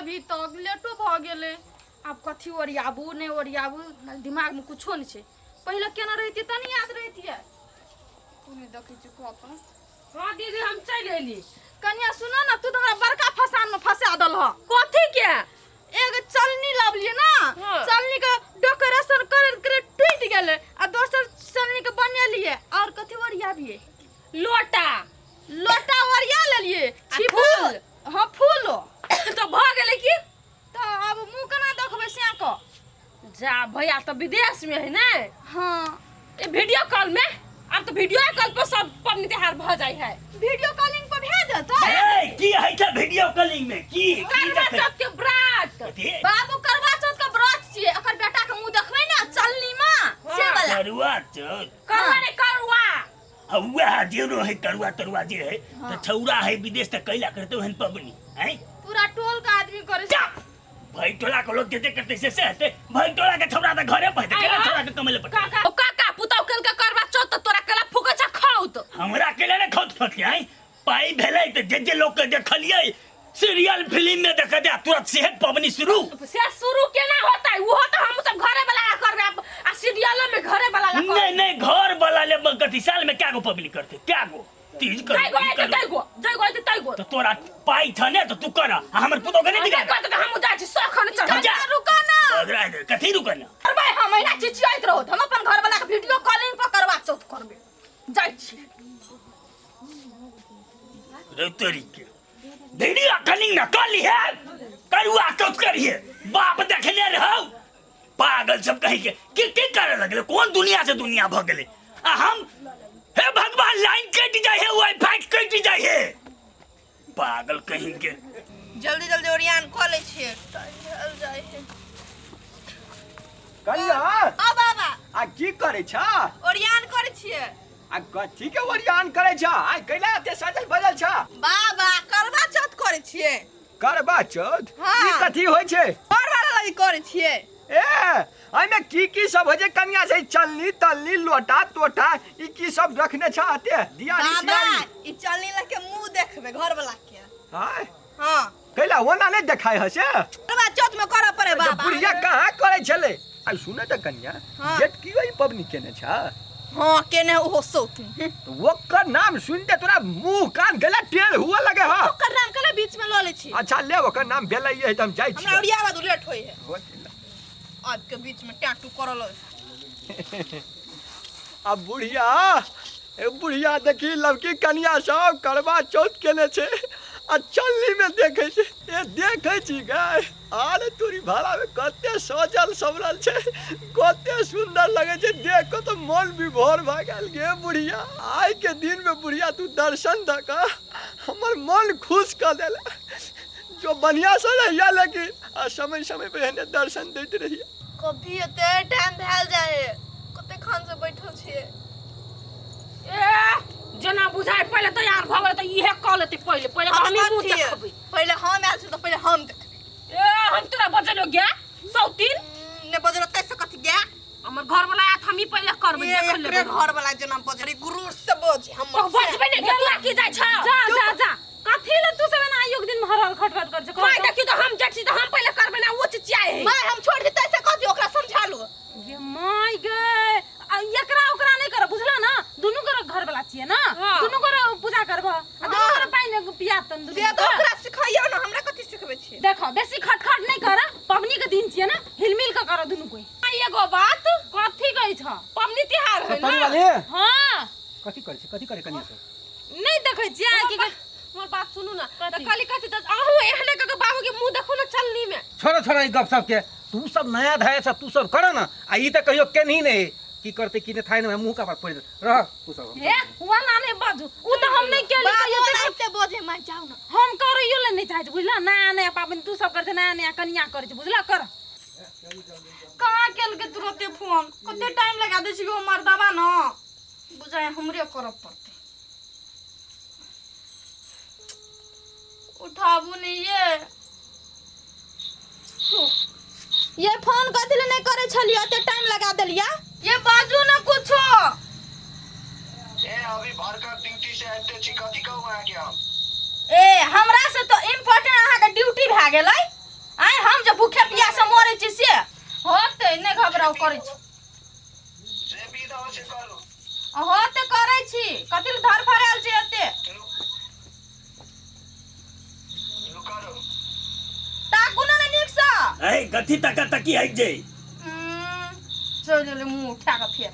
अभी तक लेटो भ गेले। अब कथी ओरियाबू नहीं ओरियाबू दिमाग में कुछो नहीं छे। पहले केना रहती तनी याद रहती है। तूने देखी छी कत। हां दीदी हम चल गेली। कन्या सुनो ना तू हमरा बड़का फसान में फसा दल ह। कथी के एगो चलनी लावलिए ना चलनी के डेकोरेशन करे टूट गेले आ दोसर चलनी के बनेलिए और कथी ओरियाबिए लोटा लोटा ओरिया लेलिए फूल हां फूल तो भ गेले की तो अब मुंह केना देखबे से को जा भैया तो विदेश में है ना। हां ये वीडियो कॉल में अब तो वीडियो कॉल पर सब पबनी त्योहार भ जाई है। वीडियो कॉलिंग पर भेज देता ए की है त वीडियो कॉलिंग में की करवा चौथ के व्रत बाबू करवा चौथ के व्रत छिए एकर बेटा के मुंह देखबै ना चलनी में से वाला करवा चौथ करवा ने करवा हुआ जेरो है करवा तरवा जे है त छौरा है विदेश त कैला करते हन पबनी हैं पूरा टोल का आदमी करे भाई टोला को लोग देते करते से हते भाई टोला के छौरा त घरे पहते केला छौरा के कमले पर काका काका पुतौ कल के करवा चौथ तो तोरा केला फुके छ खाउत हमरा केला ने खौत फके हैं पाई भेलै त जे लोग के देखलिए सीरियल फिल्म में देख दे तुरंत से पबनी शुरू से शुरू केना होता है वो तो हम सब घरे वाला करबे आ सीरियल में घरे वाला नहीं घर वाला ले कथी साल में क्या गो पब्लिक करते क्या गो तीज कर जय गो तो तोरा पाई था ने तो तू कर हमर पुतो के नहीं दिखा तो हम जा छी सखन चढ़ रुका ना कथी रुका ना करबै हम एना चिचियाइत रहत हम अपन घर वाला के वीडियो कॉलिंग पर करवा चौथ करबे जाय छी रे तरीके वीडियो कॉलिंग ना कर ली है करवा चौथ करिए बाप देखने रहो पागल सब कहि के करे लगले कौन दुनिया से दुनिया भ गेले आ हम हे भगवान लाइन कट जाए है वाईफाई कट जाए है पागल कहीं के जल्दी जल्दी ओरियान क ले छिए चल जाय है कन्या आ बाबा आ की करे छ ओरियान करे छिए आ कथी के ओरियान करे छ आ कैला ते सजल बजल छ बाबा करवा चौथ करे छिए करवा चौथ हाँ। की कथी होय छै और वाला लगी करे छिए ए आइमे की सब होय छै कन्या से चलनी तलनी लोटा तोटा ई की सब रखने छ आते दियारी बाबा सियारी ई चलनी लगे मुंह देखबे घर वाला के हां हां कैला ओना नहीं देखाय ह से करवा चौथ में करे पड़े बाबा बुढ़िया कहां करे छले आ सुने त कन्या हाँ। जेट की ओई पबनी केने छ हां केने ओहो सौत तो ओकर नाम सुनते तोरा मुंह कान गला टेढ़ हुआ लगे ह ओकर नाम कले बीच में ल ले छी अच्छा ले ओकर नाम भेलैये त हम जाय छी हमरा ओरिया बाद लेट होय है आज के बीच में टाटू करल अब बुढ़िया देखी लड़की कन्या सब करवा चौथ केने छे आ चलनी में देखे छे ए देखे छी गाय आरे तोरी भाड़ा में कते सजल सबरल छे कते सुंदर लगे छे देख के तो मन विभोर भ गेल गे बुढ़िया आइ के दिन में बुढ़िया तू दर्शन द का हमर मन खुश कर देला जो बढ़िया से रहिया लेकिन समय समय पे हने दर्शन देते रहिए कभी एते टाइम भेल जाए कते खान से बैठल छिए ए जना बुझाय पहले तैयार भ गेल त इहे क लेते पहले हम मुंह देखबे पहले हम आल छी तो पहले हम देखबे ए हम तोरा बजलो गे सौतीन ने बजल तै से कथि गे हमर घर वाला आत हम ही पहले करबे देख लेबे घर वाला जना बजरी गुरूर से बज हम बजबे ने गेला की जाय छ जा कथि ले तू सब ना आयोग दिन में हरल खटखट कर छ मैं देखि तो हम जट छी तो हम पहले करबे ना वो चिचियाए है मैं हम छोड़ देते से कथि ओकरा समझा लो ये माय गे एकरा ओकरा नहीं कर बुझला ना दुनु कर घर वाला छिए ना दुनु कर पूजा करबा आ दुनु कर पानी पिया तन दुनु से तो ओकरा सिखाइयो ना हमरा कथि सिखबे छी देखो बेसी खटखट नहीं कर पबनी के दिन छिए ना हिलमिल के कर दुनु कोई एगो बात कथि कहि छ पबनी त्योहार है ना हां कथी करे कन्या से नहीं देखै छी आ की हमर बात सुनु ना त काली कथि त आहू एहने के बाबू के मुंह देखो ना चलनी में छोड़ा ई गप सब के तू सब नया धाय छ तू सब कर ना आ ई त कहियो के नहीं की करते की ने थाय ने मुंह का पर पड़ रह तू सब हे हुआ ना नहीं बाजू उ त हम नहीं केली कहियो देखते बजे मैं जाऊ ना हम करइयो ले नहीं चाहत बुझला नया नया पाबन तू सब करते नया कन्या करे छ बुझला कर कहां केल के तुरंते फोन कते टाइम लगा दे छी ओ मर्दावा न बुझाय हमरे करब पड़ते उठाबू नहीं ये फोन कथि ले नहीं करे छलियो एते टाइम लगा देलिया ये बाजू ना कुछो ए अभी भर का ड्यूटी से आते छी कथि कहू आ क्या ए हमरा से तो इम्पोर्टेंट अहा के ड्यूटी भ गेलै करै छी जे विदा हो से करू अहो ते करै छी कथि ल धर फराल छी एते करू ताकू न नीक सा ए कथी तक तकी है जे चल ले मुंह उठा के फेर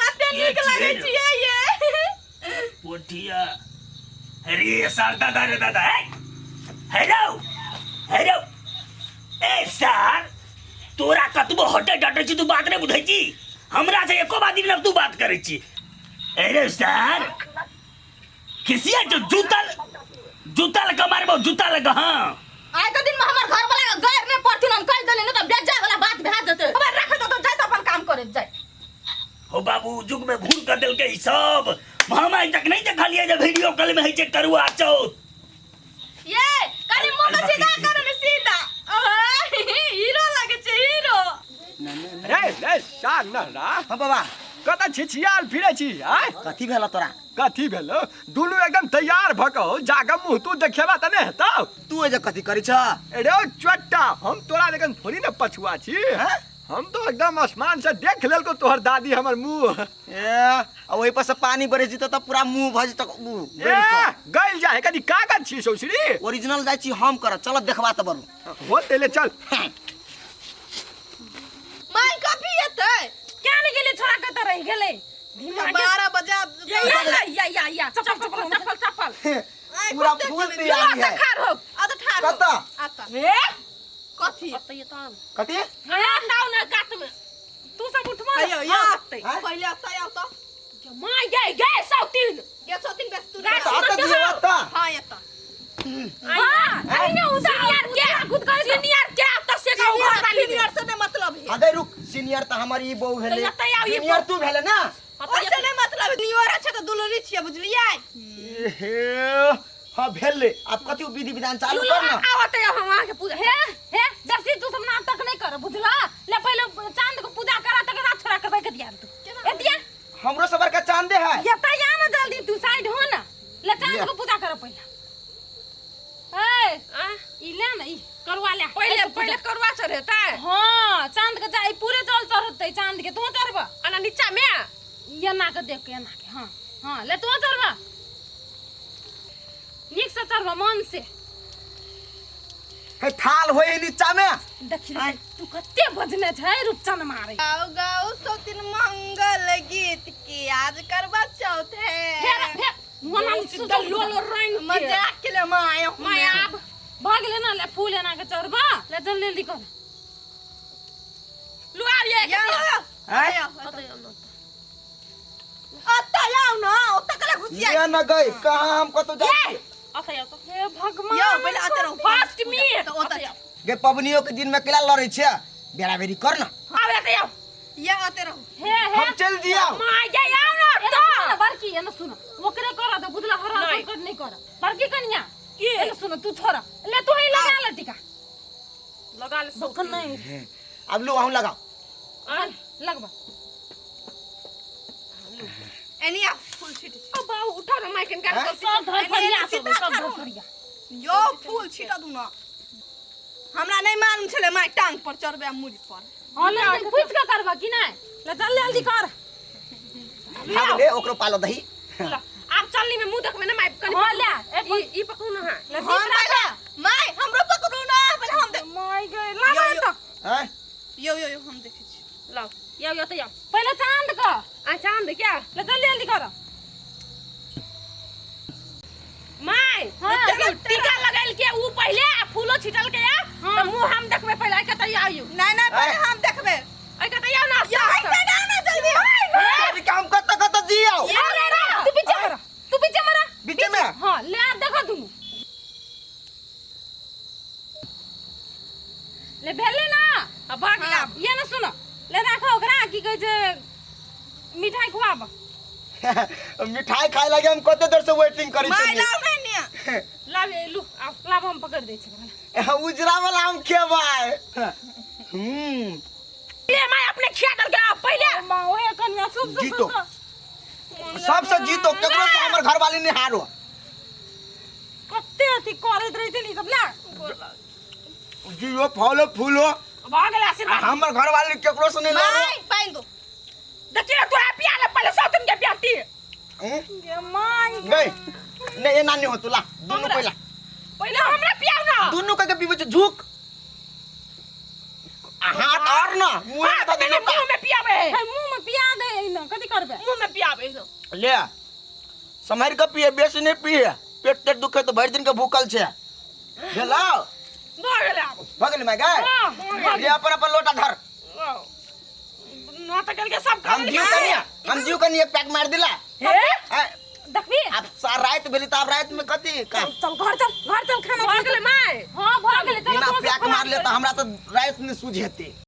कते नीक लागै छी ये पोठिया अरे सारदा दादा दादा है हेलो हेलो ए सर तोरा कतबो हटे डटे छी तू बात नहीं बुझै छी हमरा से एको बात नहीं तू बात करै छी अरे सर किसिया जो जूता लगा मारबो जूता लगा हां आइ त दिन में हमर घर वाला गैर ने पड़थिन हम कह देले न त बेजा वाला बात भा जते खबर रख दो तो जाय त अपन काम करे जाय हो बाबू जुग में भूल कर दिल के सब महामारी तक नहीं देखा लिया जब वीडियो कॉल में है चेक करुआ चौथ ये कनी मुंह में सीधा कर ने सीधा हीरो लागे छे हीरो रे रे शान न रा हाँ बाबा कता छिछियाल फिरे छी आय कथी भेल तोरा कथी भेलो दुनु एकदम तैयार भक हो जागा मुंह तू देखेबा त ने हेतौ तू एजे कथी करी छ अरे चट्टा हम तोरा लेकिन थोड़ी न पछुआ छी हैं? हम तो एकदम आसमान से देख लेल को तोहर दादी हमर मुंह ए वही पर से पानी बरस जीतो त पूरा मुंह भज तक ए गइल जाए कनी कागज छी सौसरी ओरिजिनल जाय छी हम कर चल देखबा त बरू हो तेले चल माय कभी एते क्या नहीं गेले छोरा कत रह गेले 12 बजे या चप्पल पूरा फूल तैयारी है ठार हो आ त ठार हो कता आता ए कथी कथी नाउ ना काट में तू सब उठवा अयो या आते हाँ? पहले आता या तो माय गे सौतीन ये सोतिन बेस तू आता दियो ता हां येता हां अरे उदार क्या खुद कर सीनियर क्या तब से का घर वाली सीनियर से ने मतलब है अबे रुक सीनियर त हमारी बहू भेले तो ये आओ, ये सीनियर तू भेले ना ओसे ने मतलब नियर छै त दुलरी छियै बुझलियै हे हां भेले अब कथी विधि विधान चालू कर ना आवते हम आके पूजा हे दसी तू सब नाटक नहीं कर बुझला ले पहले चांद को पूजा करा तक रात छोड़ा करबै के दिया तू एतिया हमरो सबर का चांदे है ये त या ना जल्दी तू साइड हो ना ले चांद को पूजा कर पहले ए ई ले ना ई करवा ले पहले करवा चढ़ेता है हां चांद के जाई पूरे जल चढ़ते चांद के तू चढ़बा अना नीचा में ये ना के देख के ना के हां ले तू चढ़बा नीक से चढ़बा मन से है थाल होई नीचा में देखी तू कते बजने छै रुपचन मारे गाओ गाओ सोतिन मंगल गीत की आज करवा चौथ है फेर मना सुदल लोल रंग मजाक के लिए मायो माया भाग ले ना ले फूल ना के चढ़बा ले जल्दी कर लुआ ये या हैं अत्ता याओ ना ओत्ता कला घुसिया ये न गई कहां हम कतो जाई आता या तो हे भगवान यो पहले आते रहो फर्स्ट मी तो ओत्ता गे पबनियों के दिन में केला लड़ै छै बेरा बेरी कर ना आवे ते आओ या आते रहो हे हम चल दिया माय जा आओ ना तो बड़की ये ना सुन ओकरे करा दे बुझला हरा कर नहीं कर बड़की कन्या ये सुन तू छोरा ले तू ही लगा ले टिका लगा ले बकन नहीं अब लो हम लगाओ लगबा एनिया फूल छिट ओ बाऊ उठा ना माइकन का कर सब धर फरिया सब धर फरिया यो फूल छिटा दू ना हमरा नहीं मालूम छले माय टांग पर चढ़बे मुझ पर हां ले पूछ के करबा कि नहीं ले जल्दी कर भाग ले ओकरो पालो दही आप चलनी में मुंह देखबे ना माइक कन हां ले ई पकड़ू ना हां हम पहले माय हमरो पकड़ू ना पहले हम देख माय गए ला तो हैं यो हम देखे छी लाओ यो तो यो पहले चांद का आ चांद क्या ले जल्दी कर माय हाँ, टीका लगाइल के ऊ पहले आ फूलो छिटल के या तो मुंह हम देखबे पहले आ कतई आयु नहीं पहले हम देखबे आ कतई आउ ना यो ऐसे ना जल्दी अरे काम कत जियो तू पीछे मरा बीच में हां ले आ देखो तुम ले भेले ना अब भाग जा ये ना सुनो ले राखो ओकरा की कहे जे मिठाई खुआब मिठाई खाए लगे हम कते देर से वेटिंग करी माय छी लाओ नहीं लाव लू आओ लाव हम पकड़ दे छै उजरा वाला हम खेबाय ले माय अपने खिया कर के पहले मां ओए कन्या शुभ जीतो सबसे जीतो केकरो से हमर घर वाली ने हारो कते अथी करैत रहे छै नी सब ला जियो फलो फूलो भाग ले आशीर्वाद हमर घर वाले केकरो से नहीं लड़ नहीं पाइन दो देखिए तू है पिया ले पहले सब तुम के पियाती ये मां गई नहीं ये नानी हो तुला दोनों पहला पहले हमरा पिया ना दोनों का पीबे झुक हाथ और ना मुंह हां में तो मुंह में पियाबे मुंह में पिया दे न कथि करबे मुंह में पियाबे ले समहर का पिए बेसी नहीं पिए पेट तेट दुखे तो भर दिन का भूखल छे भेलाओ भाग ले आब भगल में गए ले अपन लोटा धर ना तो करके सब हम जीव कनिया पैक मार दिला हे देखबी अब सार रात भेली त अब रात में कथी का चल घर चल खाना भाग ले माय हां भाग ले बिना पैक मार ले त हमरा तो रात में सूझ हेते